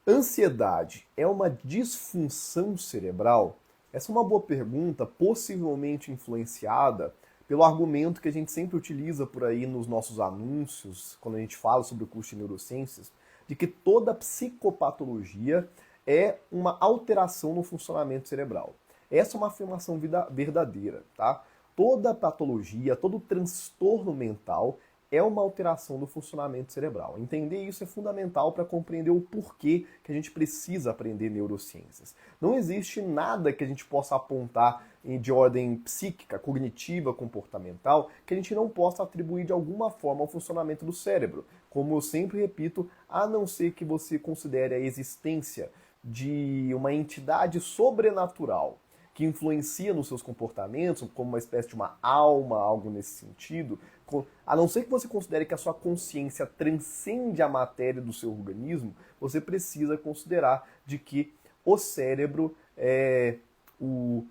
Ansiedade é uma disfunção cerebral? Essa é uma boa pergunta, possivelmente influenciada pelo argumento que a gente sempre utiliza por aí nos nossos anúncios, quando a gente fala sobre o curso de neurociências, de que toda psicopatologia é uma alteração no funcionamento cerebral. Essa é uma afirmação verdadeira, tá? Toda patologia, todo transtorno mental é uma alteração do funcionamento cerebral. Entender isso é fundamental para compreender o porquê que a gente precisa aprender neurociências. Não existe nada que a gente possa apontar de ordem psíquica, cognitiva, comportamental, que a gente não possa atribuir de alguma forma ao funcionamento do cérebro. Como eu sempre repito, a não ser que você considere a existência de uma entidade sobrenatural que influencia nos seus comportamentos, como uma espécie de uma alma, algo nesse sentido, a não ser que você considere que a sua consciência transcende a matéria do seu organismo, você precisa considerar de que o cérebro é o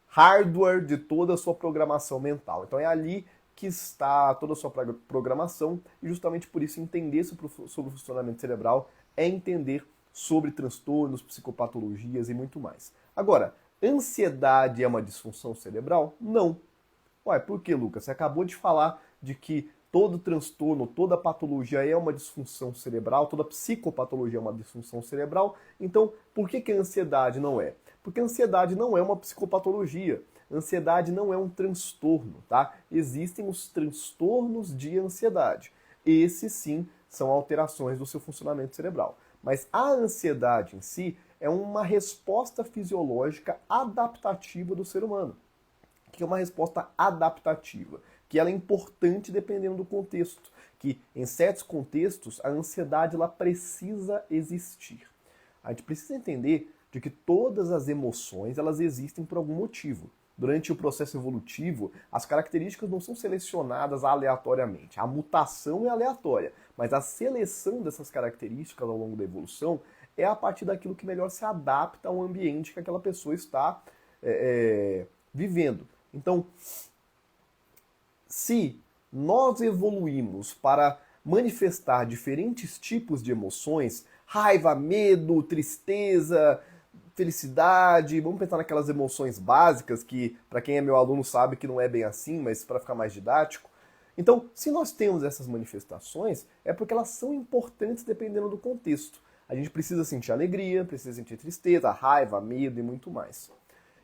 hardware de toda a sua programação mental. Então é ali que está toda a sua programação e justamente por isso entender sobre o funcionamento cerebral é entender sobre transtornos, psicopatologias e muito mais. Agora, ansiedade é uma disfunção cerebral? Não. Ué, por que, Lucas? Você acabou de falar de que todo transtorno, toda patologia é uma disfunção cerebral, toda psicopatologia é uma disfunção cerebral. Então, por que a ansiedade não é? Porque a ansiedade não é uma psicopatologia. Ansiedade não é um transtorno, tá? Existem os transtornos de ansiedade. Esses sim são alterações do seu funcionamento cerebral. Mas a ansiedade em si é uma resposta fisiológica adaptativa do ser humano. Que é uma resposta adaptativa, que ela é importante dependendo do contexto, que em certos contextos a ansiedade ela precisa existir. A gente precisa entender de que todas as emoções elas existem por algum motivo. Durante o processo evolutivo, as características não são selecionadas aleatoriamente. A mutação é aleatória, mas a seleção dessas características ao longo da evolução é a partir daquilo que melhor se adapta ao ambiente que aquela pessoa está vivendo. Então, se nós evoluímos para manifestar diferentes tipos de emoções, raiva, medo, tristeza, felicidade, vamos pensar naquelas emoções básicas que, para quem é meu aluno, sabe que não é bem assim, mas para ficar mais didático. Então, se nós temos essas manifestações, é porque elas são importantes dependendo do contexto. A gente precisa sentir alegria, precisa sentir tristeza, raiva, medo e muito mais.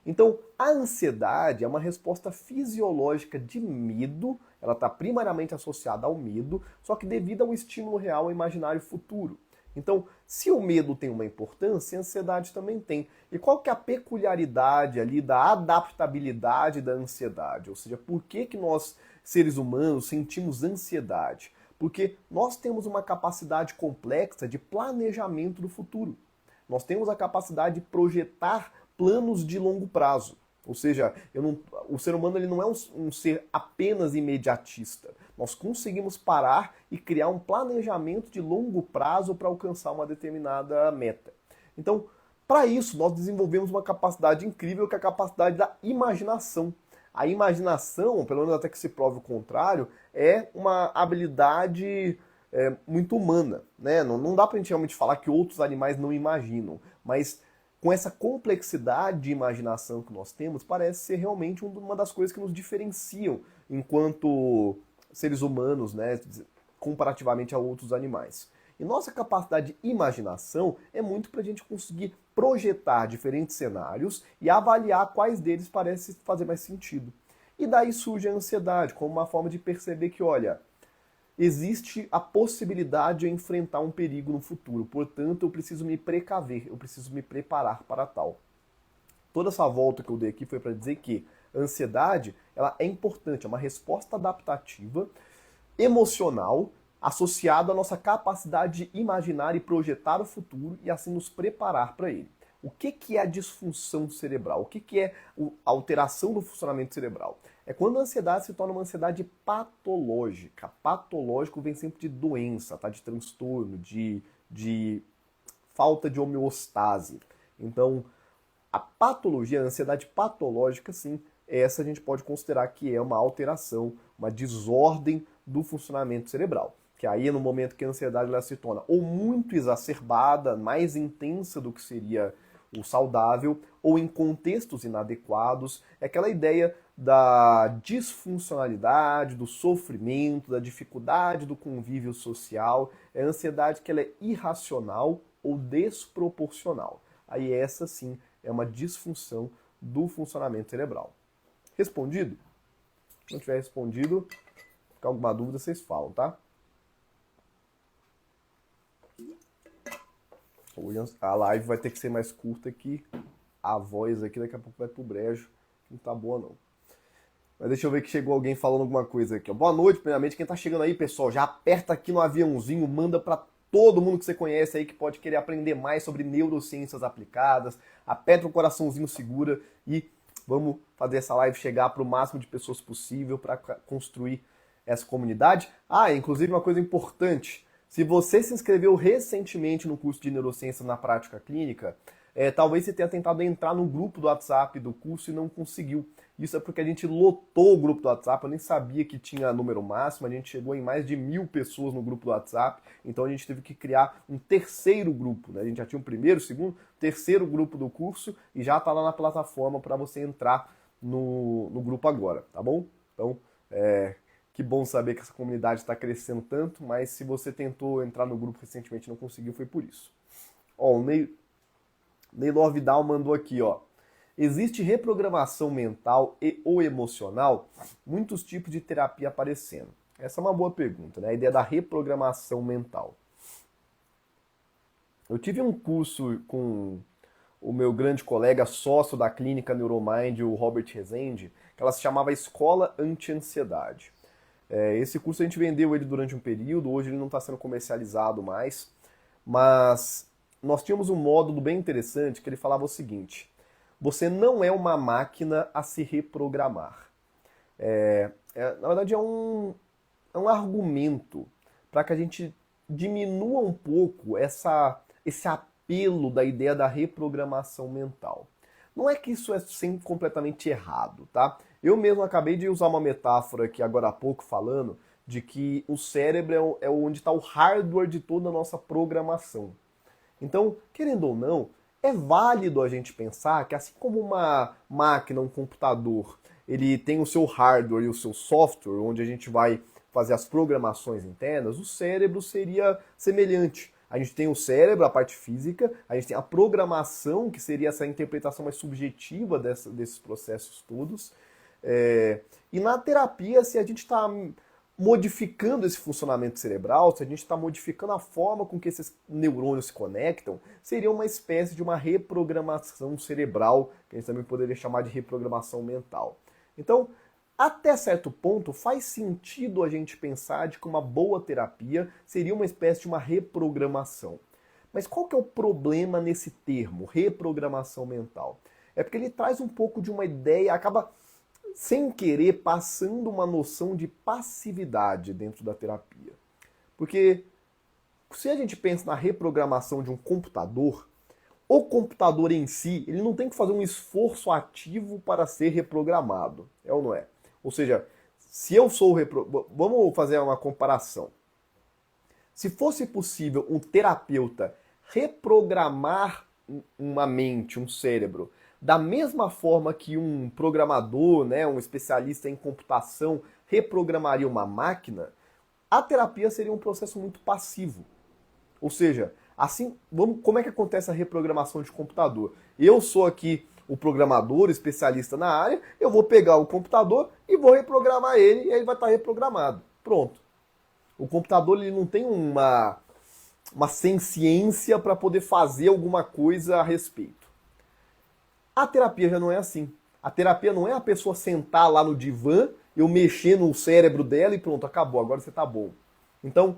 Então, a ansiedade é uma resposta fisiológica de medo, ela está primariamente associada ao medo, só que devido ao estímulo real ao imaginário futuro. Então, se o medo tem uma importância, a ansiedade também tem. E qual que é a peculiaridade ali da adaptabilidade da ansiedade? Ou seja, por que que nós, seres humanos, sentimos ansiedade? Porque nós temos uma capacidade complexa de planejamento do futuro. Nós temos a capacidade de projetar planos de longo prazo. Ou seja, o ser humano ele não é um ser apenas imediatista. Nós conseguimos parar e criar um planejamento de longo prazo para alcançar uma determinada meta. Então, para isso, nós desenvolvemos uma capacidade incrível que é a capacidade da imaginação. A imaginação, pelo menos até que se prove o contrário, é uma habilidade muito humana. Né? Não dá para a gente realmente falar que outros animais não imaginam, mas com essa complexidade de imaginação que nós temos, parece ser realmente uma das coisas que nos diferenciam enquanto seres humanos, né, comparativamente a outros animais. E nossa capacidade de imaginação é muito para a gente conseguir projetar diferentes cenários e avaliar quais deles parecem fazer mais sentido. E daí surge a ansiedade, como uma forma de perceber que, olha, existe a possibilidade de eu enfrentar um perigo no futuro. Portanto, eu preciso me precaver, eu preciso me preparar para tal. Toda essa volta que eu dei aqui foi para dizer que a ansiedade ela é importante, é uma resposta adaptativa, emocional, associada à nossa capacidade de imaginar e projetar o futuro e assim nos preparar para ele. O que é a disfunção cerebral? O que é a alteração do funcionamento cerebral? É quando a ansiedade se torna uma ansiedade patológica. Patológico vem sempre de doença, tá? De transtorno, de falta de homeostase. Então, a patologia, a ansiedade patológica, sim, essa a gente pode considerar que é uma alteração, uma desordem do funcionamento cerebral. que aí é no momento que a ansiedade ela se torna ou muito exacerbada, mais intensa do que seria o saudável, ou em contextos inadequados, é aquela ideia da disfuncionalidade, do sofrimento, da dificuldade do convívio social, é a ansiedade que ela é irracional ou desproporcional. Aí essa sim é uma disfunção do funcionamento cerebral. Respondido? Se não tiver respondido, ficar alguma dúvida, vocês falam, tá? Hoje a live vai ter que ser mais curta que a voz aqui daqui a pouco vai pro brejo. Não tá boa, não. Mas deixa eu ver que chegou alguém falando alguma coisa aqui. Boa noite, primeiramente. Quem tá chegando aí, pessoal, já aperta aqui no aviãozinho, manda pra todo mundo que você conhece aí que pode querer aprender mais sobre neurociências aplicadas. Aperta o coraçãozinho, segura e vamos fazer essa live chegar para o máximo de pessoas possível para construir essa comunidade. Ah, inclusive uma coisa importante. Se você se inscreveu recentemente no curso de Neurociências na Prática Clínica, talvez você tenha tentado entrar no grupo do WhatsApp do curso e não conseguiu. Isso é porque a gente lotou o grupo do WhatsApp, eu nem sabia que tinha número máximo, a gente chegou em mais de 1000 pessoas no grupo do WhatsApp, então a gente teve que criar um terceiro grupo, né? A gente já tinha um primeiro, segundo, terceiro grupo do curso e já está lá na plataforma para você entrar no grupo agora, tá bom? Então, que bom saber que essa comunidade está crescendo tanto, mas se você tentou entrar no grupo recentemente e não conseguiu, foi por isso. Ó, o Neylor Vidal mandou aqui, ó. Existe reprogramação mental e ou emocional? Muitos tipos de terapia aparecendo. Essa é uma boa pergunta, né? A ideia da reprogramação mental. Eu tive um curso com o meu grande colega, sócio da clínica Neuromind, o Robert Rezende, que ela se chamava Escola Anti-Ansiedade. Esse curso a gente vendeu ele durante um período, hoje ele não está sendo comercializado mais, mas nós tínhamos um módulo bem interessante que ele falava o seguinte: você não é uma máquina a se reprogramar. Na verdade é um argumento para que a gente diminua um pouco esse apelo da ideia da reprogramação mental. Não é que isso é sempre completamente errado, tá? Eu mesmo acabei de usar uma metáfora aqui agora há pouco falando de que o cérebro é onde está o hardware de toda a nossa programação. Então, querendo ou não, é válido a gente pensar que assim como uma máquina, um computador, ele tem o seu hardware e o seu software, onde a gente vai fazer as programações internas, o cérebro seria semelhante. A gente tem o cérebro, a parte física, a gente tem a programação, que seria essa interpretação mais subjetiva desses processos todos. E na terapia, se a gente está modificando esse funcionamento cerebral, se a gente está modificando a forma com que esses neurônios se conectam, seria uma espécie de uma reprogramação cerebral, que a gente também poderia chamar de reprogramação mental. Então, até certo ponto, faz sentido a gente pensar de que uma boa terapia seria uma espécie de uma reprogramação. Mas qual que é o problema nesse termo, reprogramação mental? É porque ele traz um pouco de uma ideia, acaba sem querer passando uma noção de passividade dentro da terapia. Porque se a gente pensa na reprogramação de um computador, o computador em si, ele não tem que fazer um esforço ativo para ser reprogramado, é ou não é? Ou seja, se eu sou vamos fazer uma comparação. Se fosse possível um terapeuta reprogramar uma mente, um cérebro, da mesma forma que um programador, né, um especialista em computação, reprogramaria uma máquina, a terapia seria um processo muito passivo. Ou seja, assim, como é que acontece a reprogramação de computador? Eu sou aqui o programador, especialista na área, eu vou pegar o computador e vou reprogramar ele e ele vai estar reprogramado. Pronto. O computador ele não tem uma senciência para poder fazer alguma coisa a respeito. A terapia já não é assim. A terapia não é a pessoa sentar lá no divã, eu mexer no cérebro dela e pronto, acabou, agora você tá bom. Então,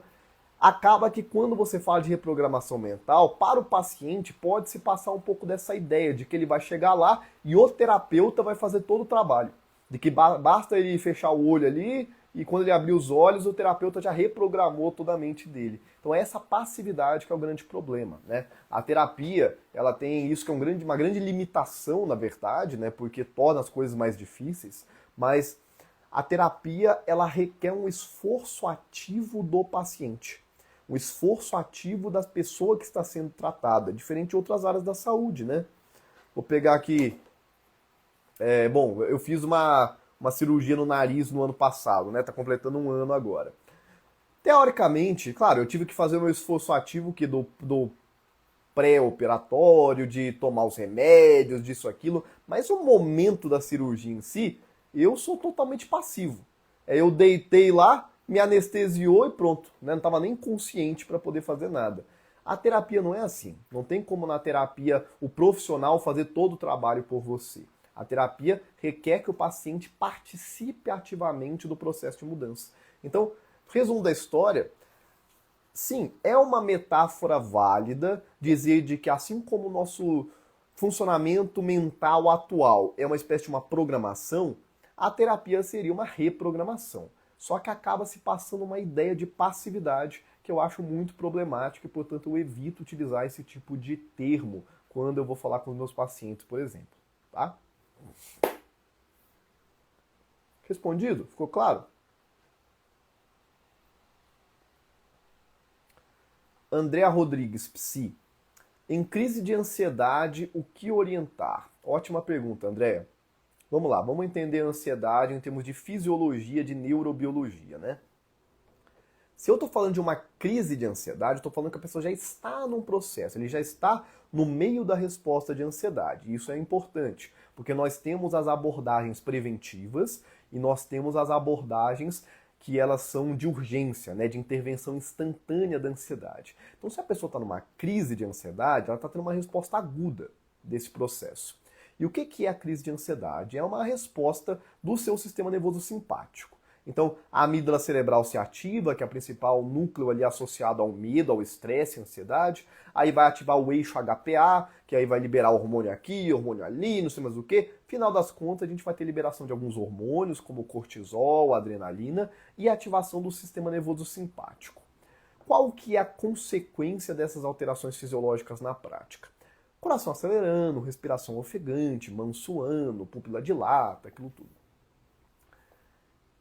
acaba que quando você fala de reprogramação mental, para o paciente pode se passar um pouco dessa ideia de que ele vai chegar lá e o terapeuta vai fazer todo o trabalho. De que basta ele fechar o olho ali e quando ele abrir os olhos, o terapeuta já reprogramou toda a mente dele. Então é essa passividade que é o grande problema, né? A terapia, ela tem isso que é uma grande limitação, na verdade, né? Porque torna as coisas mais difíceis, mas A terapia, ela requer um esforço ativo do paciente, um esforço ativo da pessoa que está sendo tratada, diferente de outras áreas da saúde, né? Vou pegar aqui, bom, eu fiz uma cirurgia no nariz no ano passado, né? Tá completando um ano agora. Teoricamente, claro, eu tive que fazer o meu esforço ativo que do pré-operatório, de tomar os remédios, disso, aquilo, mas o momento da cirurgia em si, eu sou totalmente passivo. Eu deitei lá, me anestesiou e pronto, né? Não estava nem consciente para poder fazer nada. A terapia não é assim. Não tem como na terapia o profissional fazer todo o trabalho por você. A terapia requer que o paciente participe ativamente do processo de mudança. Então, resumo da história, sim, é uma metáfora válida dizer de que assim como o nosso funcionamento mental atual é uma espécie de uma programação, a terapia seria uma reprogramação. Só que acaba se passando uma ideia de passividade que eu acho muito problemática e, portanto, eu evito utilizar esse tipo de termo quando eu vou falar com os meus pacientes, por exemplo. Tá? Respondido? Ficou claro? Andréa Rodrigues, psi. Em crise de ansiedade, o que orientar? Ótima pergunta, Andréa. Vamos lá, vamos entender a ansiedade em termos de fisiologia, de neurobiologia, né? Se eu estou falando de uma crise de ansiedade, estou falando que a pessoa já está num processo, ele já está no meio da resposta de ansiedade. E isso é importante, porque nós temos as abordagens preventivas e nós temos as abordagens que elas são de urgência, né, de intervenção instantânea da ansiedade. Então, se a pessoa está numa crise de ansiedade, ela está tendo uma resposta aguda desse processo. E o que é a crise de ansiedade? É uma resposta do seu sistema nervoso simpático. Então, a amígdala cerebral se ativa, que é o principal núcleo ali associado ao medo, ao estresse, à ansiedade. Aí vai ativar o eixo HPA, que aí vai liberar hormônio aqui, hormônio ali, não sei mais o que. Final das contas, a gente vai ter liberação de alguns hormônios, como cortisol, adrenalina, e a ativação do sistema nervoso simpático. Qual que é a consequência dessas alterações fisiológicas na prática? Coração acelerando, respiração ofegante, mão suando, pupila dilata, aquilo tudo.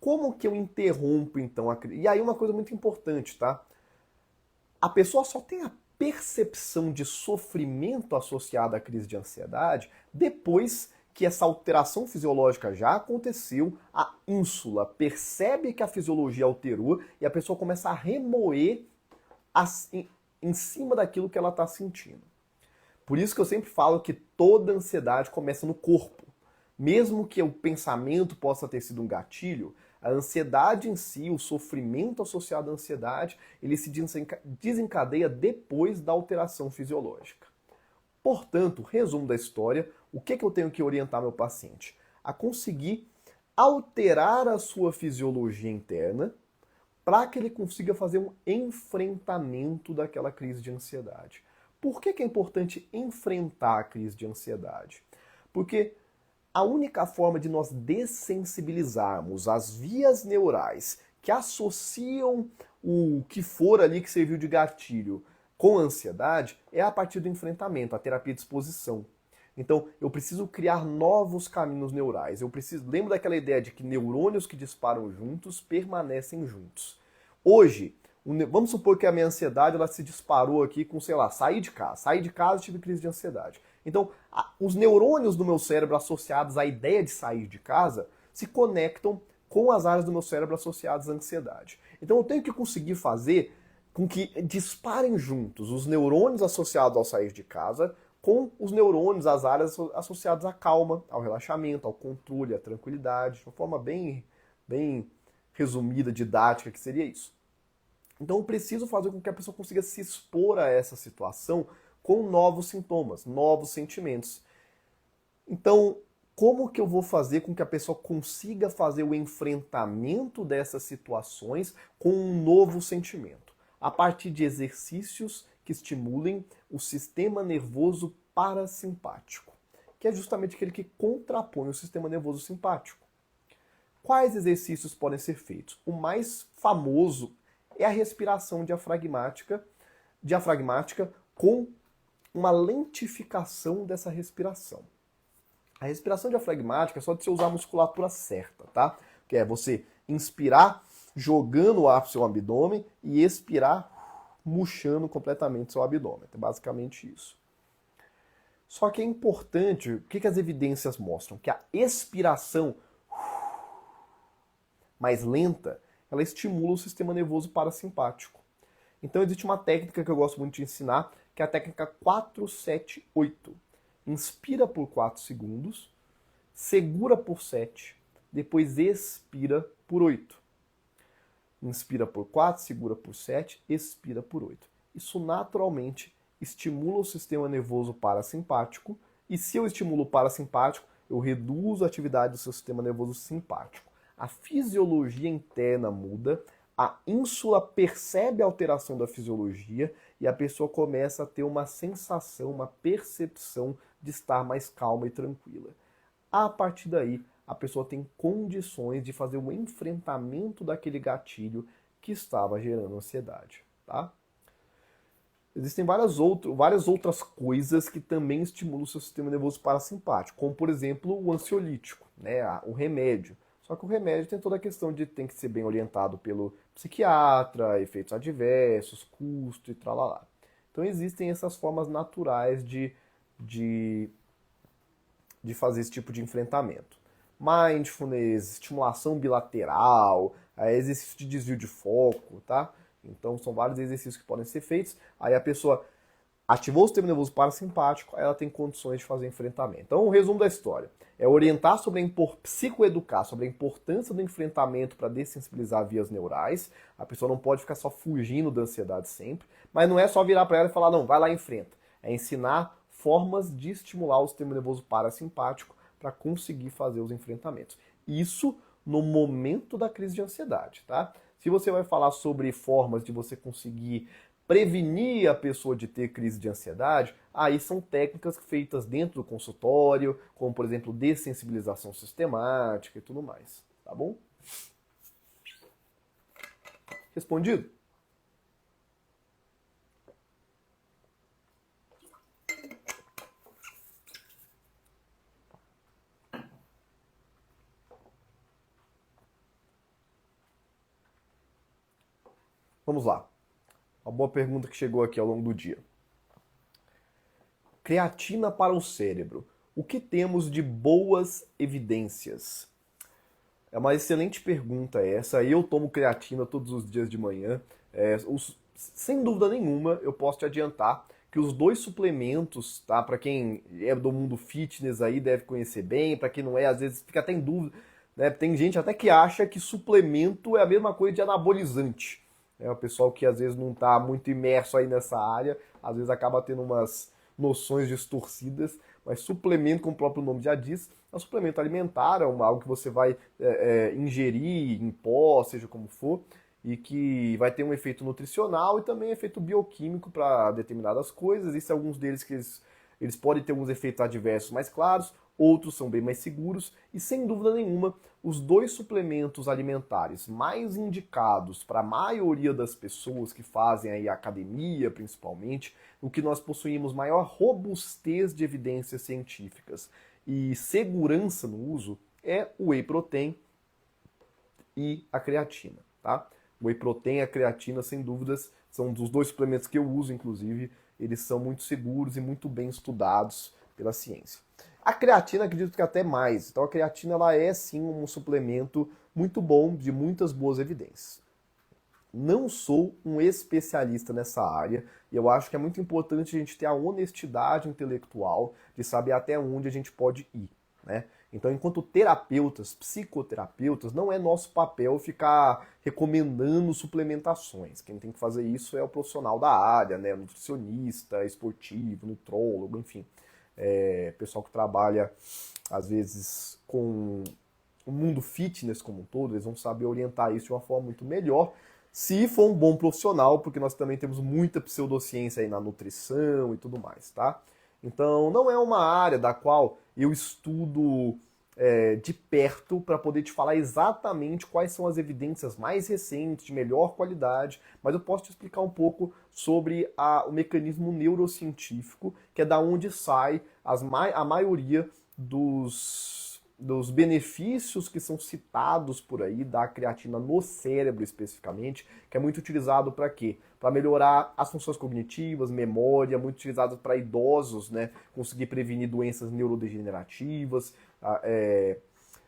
Como que eu interrompo, então, a crise? E aí uma coisa muito importante, tá? A pessoa só tem a percepção de sofrimento associada à crise de ansiedade depois que essa alteração fisiológica já aconteceu, a ínsula percebe que a fisiologia alterou e a pessoa começa a remoer em cima daquilo que ela está sentindo. Por isso que eu sempre falo que toda ansiedade começa no corpo. Mesmo que o pensamento possa ter sido um gatilho, a ansiedade em si, o sofrimento associado à ansiedade, ele se desencadeia depois da alteração fisiológica. Portanto, resumo da história, o que eu tenho que orientar meu paciente? A conseguir alterar a sua fisiologia interna para que ele consiga fazer um enfrentamento daquela crise de ansiedade. Por que é importante enfrentar a crise de ansiedade? Porque a única forma de nós dessensibilizarmos as vias neurais que associam o que for ali que serviu de gatilho com a ansiedade é a partir do enfrentamento, a terapia de exposição. Então, eu preciso criar novos caminhos neurais. Lembra daquela ideia de que neurônios que disparam juntos permanecem juntos. Hoje, vamos supor que a minha ansiedade ela se disparou aqui com, sei lá, sair de casa. Saí de casa e tive crise de ansiedade. Então, os neurônios do meu cérebro associados à ideia de sair de casa se conectam com as áreas do meu cérebro associadas à ansiedade. Então, eu tenho que conseguir fazer com que disparem juntos os neurônios associados ao sair de casa com os neurônios, as áreas associadas à calma, ao relaxamento, ao controle, à tranquilidade, de uma forma bem resumida, didática, que seria isso. Então, eu preciso fazer com que a pessoa consiga se expor a essa situação com novos sintomas, novos sentimentos. Então, como que eu vou fazer com que a pessoa consiga fazer o enfrentamento dessas situações com um novo sentimento? A partir de exercícios que estimulem o sistema nervoso parasimpático, que é justamente aquele que contrapõe o sistema nervoso simpático. Quais exercícios podem ser feitos? O mais famoso é a respiração diafragmática com uma lentificação dessa respiração. A respiração diafragmática é só de você usar a musculatura certa, tá? que é você inspirar jogando o ar pro seu abdômen e expirar murchando completamente seu abdômen. É basicamente isso. Só que é importante, o que as evidências mostram? Que a expiração mais lenta, ela estimula o sistema nervoso parasimpático. Então existe uma técnica que eu gosto muito de ensinar, que é a técnica 4-7-8. Inspira por 4 segundos, segura por 7, depois expira por 8. Inspira por 4, segura por 7, expira por 8. Isso naturalmente estimula o sistema nervoso parasimpático, e se eu estimulo o parasimpático, eu reduzo a atividade do seu sistema nervoso simpático. A fisiologia interna muda, a ínsula percebe a alteração da fisiologia e a pessoa começa a ter uma sensação, uma percepção de estar mais calma e tranquila. A partir daí, a pessoa tem condições de fazer um enfrentamento daquele gatilho que estava gerando ansiedade, tá? Existem várias outras coisas que também estimulam o seu sistema nervoso parasimpático, como, por exemplo, o ansiolítico, né, o remédio. Só que o remédio tem toda a questão de tem que ser bem orientado pelo psiquiatra, efeitos adversos, custo e tralalá. Então existem essas formas naturais de fazer esse tipo de enfrentamento. Mindfulness, estimulação bilateral, exercício de desvio de foco, tá? Então são vários exercícios que podem ser feitos. Aí a pessoa ativou o sistema nervoso parasimpático, aí ela tem condições de fazer enfrentamento. Então o resumo da história é orientar sobre psicoeducar sobre a importância do enfrentamento para dessensibilizar vias neurais. A pessoa não pode ficar só fugindo da ansiedade sempre, mas não é só virar para ela e falar, não, vai lá e enfrenta. É ensinar formas de estimular o sistema nervoso parasimpático para conseguir fazer os enfrentamentos. Isso no momento da crise de ansiedade, tá? Se você vai falar sobre formas de você conseguir prevenir a pessoa de ter crise de ansiedade, aí são técnicas feitas dentro do consultório, como, por exemplo, dessensibilização sistemática e tudo mais, tá bom? Respondido? Vamos lá. Uma boa pergunta que chegou aqui ao longo do dia. Creatina para o cérebro. O que temos de boas evidências? É uma excelente pergunta essa. Eu tomo creatina todos os dias de manhã. Sem dúvida nenhuma, eu posso te adiantar que os dois suplementos, tá? Para quem é do mundo fitness aí deve conhecer bem, para quem não é, às vezes fica até em dúvida, né? Tem gente até que acha que suplemento é a mesma coisa de anabolizante. É o pessoal que às vezes não está muito imerso aí nessa área, às vezes acaba tendo umas noções distorcidas, mas suplemento, como o próprio nome já diz, é um suplemento alimentar, algo que você vai ingerir em pó, seja como for, e que vai ter um efeito nutricional e também efeito bioquímico para determinadas coisas. Existem alguns deles que eles podem ter alguns efeitos adversos mais claros, outros são bem mais seguros, e sem dúvida nenhuma, os dois suplementos alimentares mais indicados para a maioria das pessoas que fazem aí academia, principalmente, o que nós possuímos maior robustez de evidências científicas e segurança no uso é o whey protein e a creatina, tá? O whey protein e a creatina, sem dúvidas, são dos dois suplementos que eu uso, inclusive, eles são muito seguros e muito bem estudados pela ciência. A creatina, acredito que até mais. Então a creatina ela é sim um suplemento muito bom, de muitas boas evidências. Não sou um especialista nessa área e eu acho que é muito importante a gente ter a honestidade intelectual de saber até onde a gente pode ir, né? Então, enquanto terapeutas, psicoterapeutas, não é nosso papel ficar recomendando suplementações. Quem tem que fazer isso é o profissional da área, né? Nutricionista, esportivo, nutrólogo, enfim. Pessoal que trabalha, às vezes, com o mundo fitness como um todo, eles vão saber orientar isso de uma forma muito melhor, se for um bom profissional, porque nós também temos muita pseudociência aí na nutrição e tudo mais, tá? Então, não é uma área da qual eu estudo de perto para poder te falar exatamente quais são as evidências mais recentes, de melhor qualidade, mas eu posso te explicar um pouco sobre o mecanismo neurocientífico, que é da onde sai a maioria dos dos benefícios que são citados por aí da creatina no cérebro especificamente, que é muito utilizado para quê? Para melhorar as funções cognitivas, memória, muito utilizado para idosos, né? Conseguir prevenir doenças neurodegenerativas,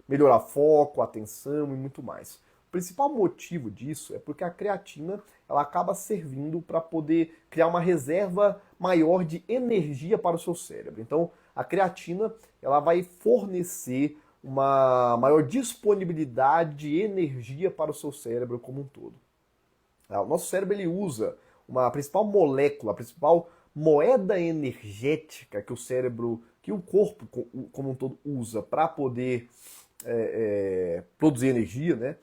melhorar foco, atenção e muito mais. O principal motivo disso é porque a creatina ela acaba servindo para poder criar uma reserva maior de energia para o seu cérebro. Então, a creatina ela vai fornecer uma maior disponibilidade de energia para o seu cérebro como um todo. O nosso cérebro ele usa uma principal molécula, a principal moeda energética que o cérebro, que o corpo como um todo usa para poder produzir energia, né?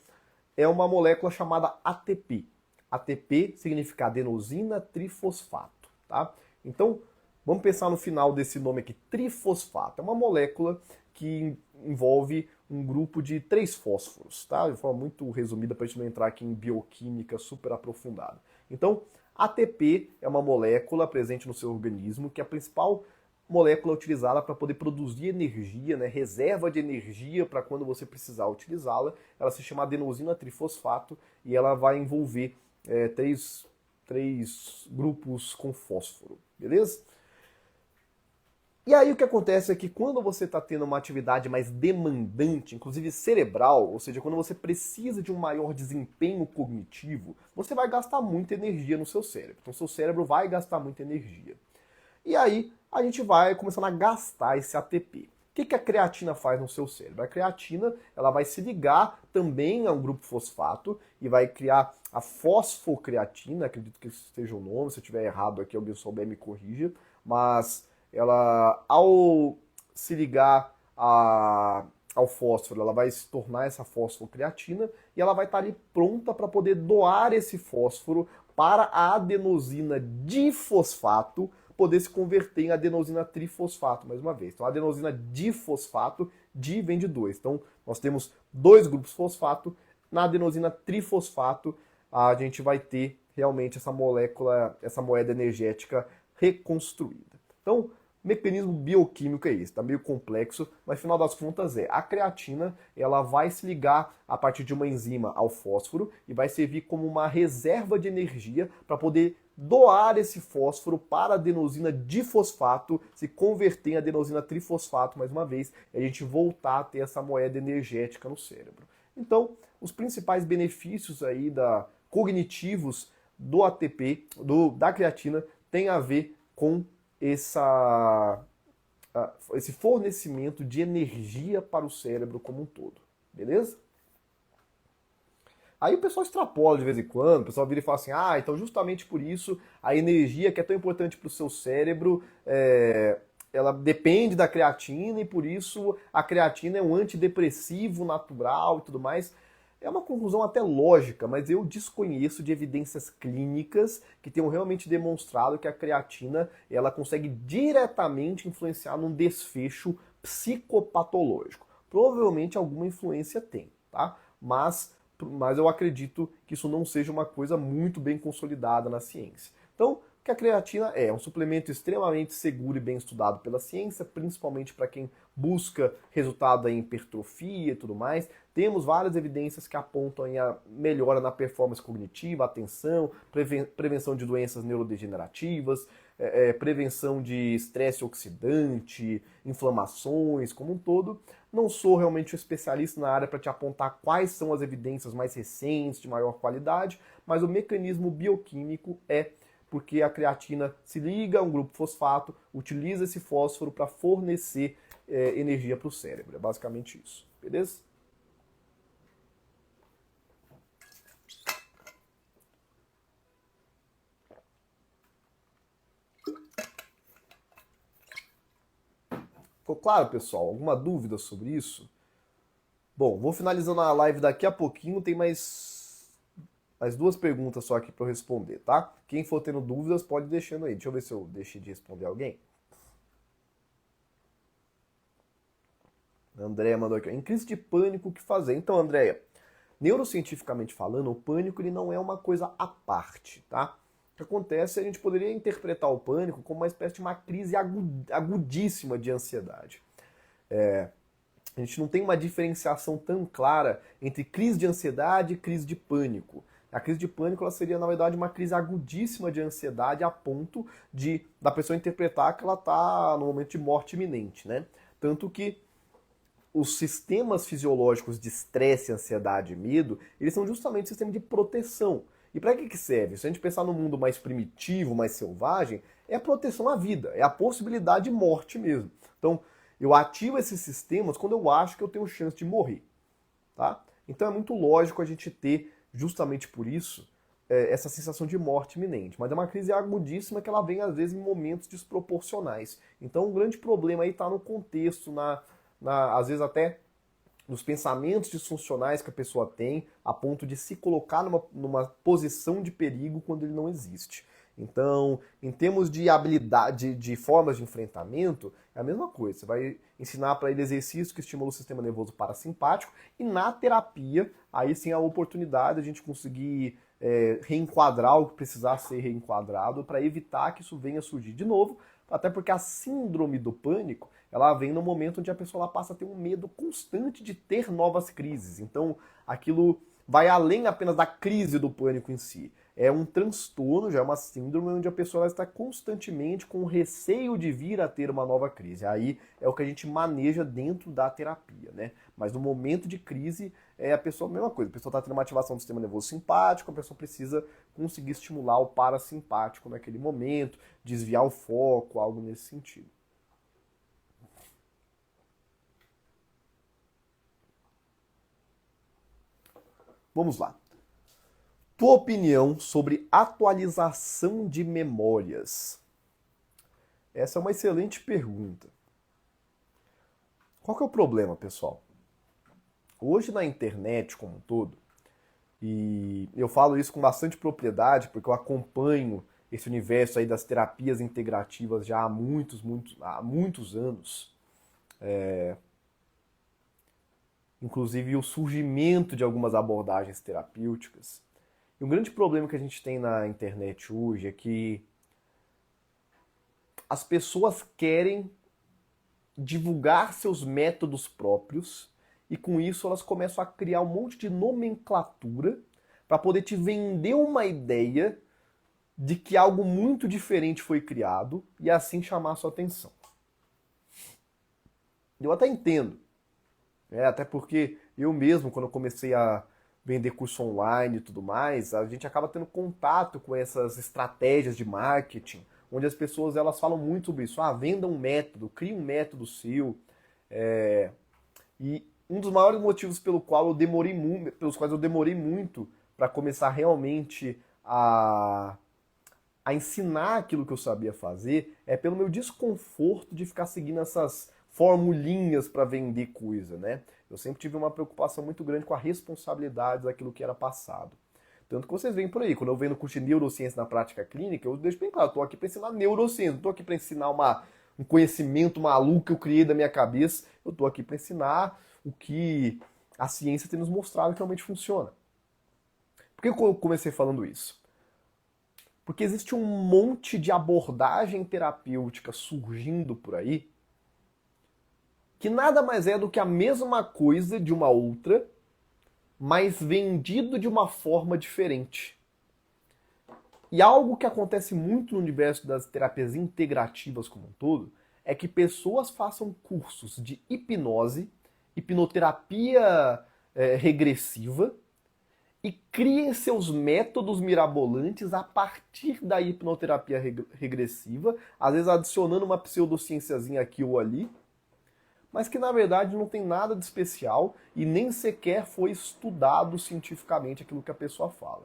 É uma molécula chamada ATP. ATP significa adenosina trifosfato, tá? Então, vamos pensar no final desse nome aqui, trifosfato. É uma molécula que envolve um grupo de 3 fósforos, tá? De forma muito resumida para a gente não entrar aqui em bioquímica super aprofundada. Então, ATP é uma molécula presente no seu organismo que é a principal molécula utilizada para poder produzir energia, né, reserva de energia para quando você precisar utilizá-la. Ela se chama adenosina trifosfato e ela vai envolver três grupos com fósforo, beleza? E aí o que acontece é que quando você está tendo uma atividade mais demandante, inclusive cerebral, ou seja, quando você precisa de um maior desempenho cognitivo, você vai gastar muita energia no seu cérebro. Então seu cérebro vai gastar muita energia. E aí a gente vai começando a gastar esse ATP. O que a creatina faz no seu cérebro? A creatina ela vai se ligar também a um grupo fosfato e vai criar a fosfocreatina, acredito que esse seja o nome, se eu estiver errado aqui, alguém souber me corrija, mas ela, ao se ligar ao fósforo, ela vai se tornar essa fosfocreatina e ela vai estar ali pronta para poder doar esse fósforo para a adenosina difosfato poder se converter em adenosina trifosfato, mais uma vez. Então, a adenosina difosfato, di vem de 2. Então, nós temos 2 grupos fosfato. Na adenosina trifosfato, a gente vai ter realmente essa molécula, essa moeda energética reconstruída. Então, o mecanismo bioquímico é esse, está meio complexo, mas no final das contas a creatina ela vai se ligar a partir de uma enzima ao fósforo e vai servir como uma reserva de energia para poder doar esse fósforo para a adenosina difosfato, se converter em adenosina trifosfato mais uma vez, e a gente voltar a ter essa moeda energética no cérebro. Então, os principais benefícios aí cognitivos do ATP, da creatina, tem a ver com esse fornecimento de energia para o cérebro como um todo, beleza? Aí o pessoal extrapola de vez em quando, o pessoal vira e fala assim, então justamente por isso a energia que é tão importante para o seu cérebro, ela depende da creatina e por isso a creatina é um antidepressivo natural e tudo mais. É uma conclusão até lógica, mas eu desconheço de evidências clínicas que tenham realmente demonstrado que a creatina ela consegue diretamente influenciar num desfecho psicopatológico. Provavelmente alguma influência tem, tá? Mas eu acredito que isso não seja uma coisa muito bem consolidada na ciência. Então, que a creatina é um suplemento extremamente seguro e bem estudado pela ciência, principalmente para quem busca resultado em hipertrofia e tudo mais. Temos várias evidências que apontam a melhora na performance cognitiva, atenção, prevenção de doenças neurodegenerativas, prevenção de estresse oxidante, inflamações como um todo. Não sou realmente um especialista na área para te apontar quais são as evidências mais recentes, de maior qualidade, mas o mecanismo bioquímico é porque a creatina se liga a um grupo fosfato, utiliza esse fósforo para fornecer energia para o cérebro. É basicamente isso, beleza? Ficou claro, pessoal? Alguma dúvida sobre isso? Bom, vou finalizando a live daqui a pouquinho, tem mais 2 perguntas só aqui para eu responder, tá? Quem for tendo dúvidas pode ir deixando aí. Deixa eu ver se eu deixei de responder alguém. Andréia mandou aqui. Em crise de pânico, o que fazer? Então, Andréia, neurocientificamente falando, o pânico ele não é uma coisa à parte, tá? O que acontece é que a gente poderia interpretar o pânico como uma espécie de uma crise agudíssima de ansiedade. A gente não tem uma diferenciação tão clara entre crise de ansiedade e crise de pânico. A crise de pânico ela seria, na verdade, uma crise agudíssima de ansiedade a ponto de da pessoa interpretar que ela está no momento de morte iminente, né? Tanto que os sistemas fisiológicos de estresse, ansiedade e medo, eles são justamente sistemas de proteção. E para que serve? Se a gente pensar no mundo mais primitivo, mais selvagem, é a proteção à vida, é a possibilidade de morte mesmo. Então, eu ativo esses sistemas quando eu acho que eu tenho chance de morrer, tá? Então é muito lógico a gente ter, justamente por isso, essa sensação de morte iminente. Mas é uma crise agudíssima que ela vem, às vezes, em momentos desproporcionais. Então o grande problema aí está no contexto, às vezes até nos pensamentos disfuncionais que a pessoa tem, a ponto de se colocar numa posição de perigo quando ele não existe. Então, em termos de habilidade, de formas de enfrentamento, é a mesma coisa. Você vai ensinar para ele exercícios que estimulam o sistema nervoso parasimpático e na terapia, aí sim a oportunidade de a gente conseguir reenquadrar o que precisar ser reenquadrado para evitar que isso venha surgir de novo, até porque a síndrome do pânico, ela vem no momento onde a pessoa ela passa a ter um medo constante de ter novas crises. Então, aquilo vai além apenas da crise do pânico em si. É um transtorno, já é uma síndrome onde a pessoa está constantemente com receio de vir a ter uma nova crise. Aí é o que a gente maneja dentro da terapia, né? Mas no momento de crise, a pessoa, a mesma coisa, a pessoa está tendo uma ativação do sistema nervoso simpático, a pessoa precisa conseguir estimular o parasimpático naquele momento, desviar o foco, algo nesse sentido. Vamos lá. Tua opinião sobre atualização de memórias? Essa é uma excelente pergunta. Qual que é o problema, pessoal? Hoje na internet como um todo, e eu falo isso com bastante propriedade porque eu acompanho esse universo aí das terapias integrativas já há muitos anos. Inclusive o surgimento de algumas abordagens terapêuticas. E um grande problema que a gente tem na internet hoje é que as pessoas querem divulgar seus métodos próprios e com isso elas começam a criar um monte de nomenclatura para poder te vender uma ideia de que algo muito diferente foi criado e assim chamar a sua atenção. Eu até entendo, até porque eu mesmo, quando eu comecei a vender curso online e tudo mais, a gente acaba tendo contato com essas estratégias de marketing, onde as pessoas elas falam muito sobre isso. Venda um método, crie um método seu. E um dos maiores motivos pelos quais eu demorei muito para começar realmente a ensinar aquilo que eu sabia fazer é pelo meu desconforto de ficar seguindo essas formulinhas para vender coisa, né? Eu sempre tive uma preocupação muito grande com a responsabilidade daquilo que era passado. Tanto que vocês veem por aí, quando eu venho no curso de neurociência na prática clínica, eu deixo bem claro, eu estou aqui para ensinar neurociência, não estou aqui para ensinar um conhecimento maluco que eu criei da minha cabeça, eu estou aqui para ensinar o que a ciência tem nos mostrado que realmente funciona. Por que eu comecei falando isso? Porque existe um monte de abordagem terapêutica surgindo por aí que nada mais é do que a mesma coisa de uma outra, mas vendido de uma forma diferente. E algo que acontece muito no universo das terapias integrativas como um todo é que pessoas façam cursos de hipnose, hipnoterapia regressiva e criem seus métodos mirabolantes a partir da hipnoterapia regressiva, às vezes adicionando uma pseudocienciazinha aqui ou ali, mas que na verdade não tem nada de especial e nem sequer foi estudado cientificamente aquilo que a pessoa fala.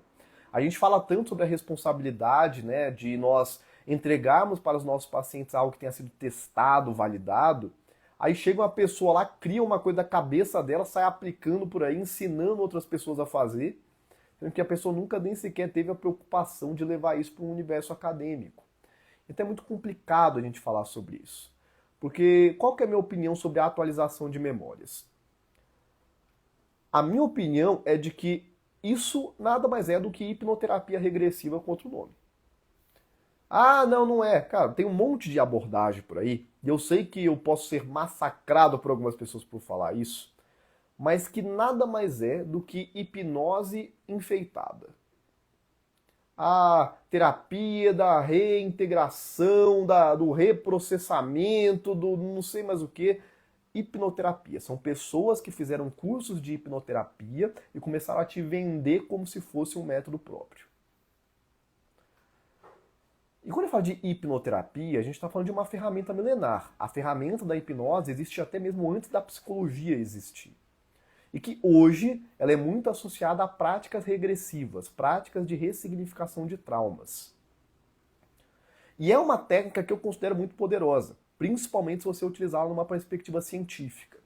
A gente fala tanto sobre a responsabilidade, né, de nós entregarmos para os nossos pacientes algo que tenha sido testado, validado, aí chega uma pessoa lá, cria uma coisa da cabeça dela, sai aplicando por aí, ensinando outras pessoas a fazer, sendo que a pessoa nunca nem sequer teve a preocupação de levar isso para um universo acadêmico. Então é muito complicado a gente falar sobre isso. Porque qual que é a minha opinião sobre a atualização de memórias? A minha opinião é de que isso nada mais é do que hipnoterapia regressiva com outro nome. Ah, não, não é. Cara, tem um monte de abordagem por aí, e eu sei que eu posso ser massacrado por algumas pessoas por falar isso, mas que nada mais é do que hipnose enfeitada. A terapia da reintegração, do reprocessamento, do não sei mais o que. Hipnoterapia. São pessoas que fizeram cursos de hipnoterapia e começaram a te vender como se fosse um método próprio. E quando eu falo de hipnoterapia, a gente está falando de uma ferramenta milenar. A ferramenta da hipnose existe até mesmo antes da psicologia existir. E que hoje ela é muito associada a práticas regressivas, práticas de ressignificação de traumas. E é uma técnica que eu considero muito poderosa, principalmente se você utilizá-la numa perspectiva científica.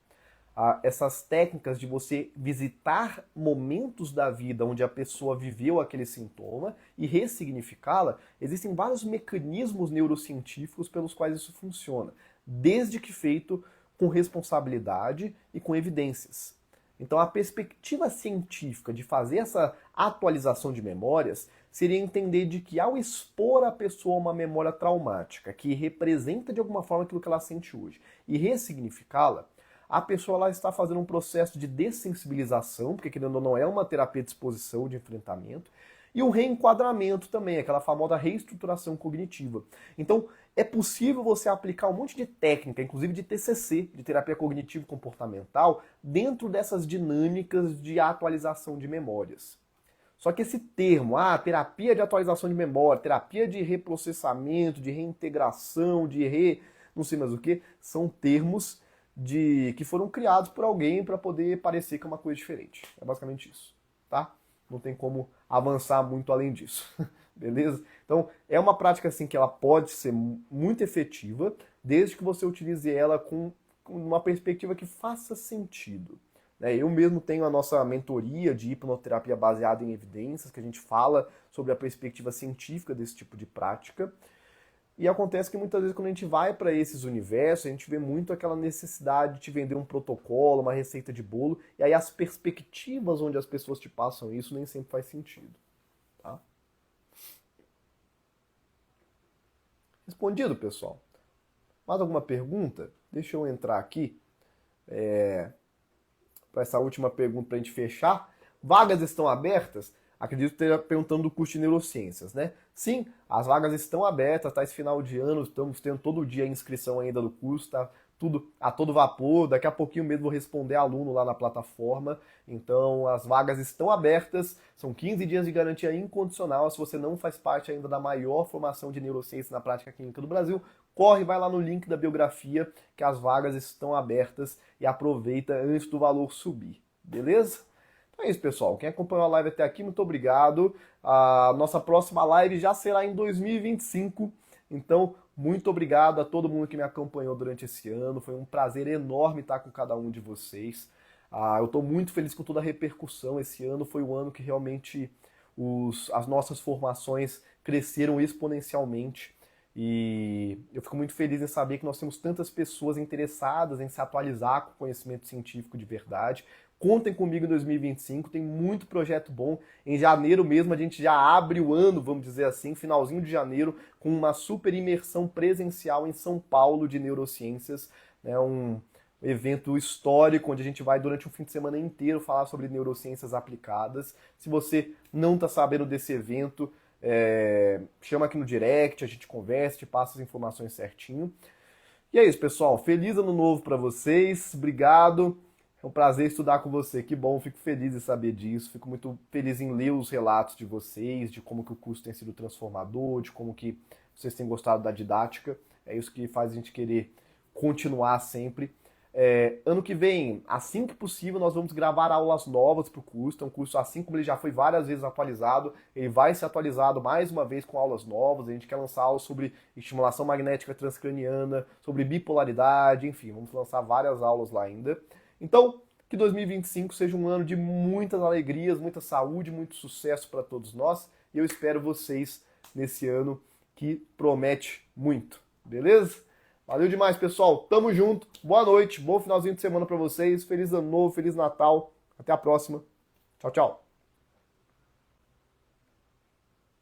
Essas técnicas de você visitar momentos da vida onde a pessoa viveu aquele sintoma e ressignificá-la, existem vários mecanismos neurocientíficos pelos quais isso funciona, desde que feito com responsabilidade e com evidências. Então a perspectiva científica de fazer essa atualização de memórias seria entender de que ao expor a pessoa a uma memória traumática que representa de alguma forma aquilo que ela sente hoje e ressignificá-la, a pessoa lá está fazendo um processo de dessensibilização, porque querendo ou não é uma terapia de exposição, de enfrentamento, e um reenquadramento também, aquela famosa reestruturação cognitiva. Então, é possível você aplicar um monte de técnica, inclusive de TCC, de terapia cognitivo-comportamental, dentro dessas dinâmicas de atualização de memórias. Só que esse termo, terapia de atualização de memória, terapia de reprocessamento, de reintegração, não sei mais o que, são termos que foram criados por alguém para poder parecer que é uma coisa diferente. É basicamente isso, tá? Não tem como avançar muito além disso, beleza? Então, é uma prática assim que ela pode ser muito efetiva, desde que você utilize ela com uma perspectiva que faça sentido. Eu mesmo tenho a nossa mentoria de hipnoterapia baseada em evidências, que a gente fala sobre a perspectiva científica desse tipo de prática. E acontece que muitas vezes quando a gente vai para esses universos, a gente vê muito aquela necessidade de te vender um protocolo, uma receita de bolo, e aí as perspectivas onde as pessoas te passam isso nem sempre faz sentido. Tá? Respondido, pessoal? Mais alguma pergunta? Deixa eu entrar aqui para essa última pergunta para a gente fechar. Vagas estão abertas? Acredito que esteja perguntando do curso de neurociências, né? Sim, as vagas estão abertas, tá? Esse final de ano, estamos tendo todo dia a inscrição ainda do curso, tá? Tudo a todo vapor, daqui a pouquinho mesmo vou responder aluno lá na plataforma. Então, as vagas estão abertas, são 15 dias de garantia incondicional. Se você não faz parte ainda da maior formação de neurociências na prática clínica do Brasil, corre, vai lá no link da biografia, que as vagas estão abertas e aproveita antes do valor subir, beleza? Então é isso, pessoal. Quem acompanhou a live até aqui, muito obrigado. A nossa próxima live já será em 2025. Então, muito obrigado a todo mundo que me acompanhou durante esse ano. Foi um prazer enorme estar com cada um de vocês. Eu estou muito feliz com toda a repercussão. Esse ano foi o ano que realmente as nossas formações cresceram exponencialmente. E eu fico muito feliz em saber que nós temos tantas pessoas interessadas em se atualizar com conhecimento científico de verdade. Contem comigo em 2025, tem muito projeto bom. Em janeiro mesmo a gente já abre o ano, vamos dizer assim, finalzinho de janeiro, com uma super imersão presencial em São Paulo de neurociências, né? Um evento histórico onde a gente vai durante um fim de semana inteiro falar sobre neurociências aplicadas. Se você não está sabendo desse evento, chama aqui no direct, a gente conversa, te passa as informações certinho. E é isso, pessoal. Feliz ano novo para vocês. Obrigado. É um prazer estudar com você, que bom, fico feliz em saber disso, fico muito feliz em ler os relatos de vocês, de como que o curso tem sido transformador, de como que vocês têm gostado da didática, é isso que faz a gente querer continuar sempre. Ano que vem, assim que possível, nós vamos gravar aulas novas para o curso, então o curso, assim como ele já foi várias vezes atualizado, ele vai ser atualizado mais uma vez com aulas novas, a gente quer lançar aulas sobre estimulação magnética transcraniana, sobre bipolaridade, enfim, vamos lançar várias aulas lá ainda. Então, que 2025 seja um ano de muitas alegrias, muita saúde, muito sucesso para todos nós. E eu espero vocês nesse ano que promete muito, beleza? Valeu demais, pessoal. Tamo junto. Boa noite, bom finalzinho de semana para vocês. Feliz ano novo, feliz Natal. Até a próxima. Tchau, tchau.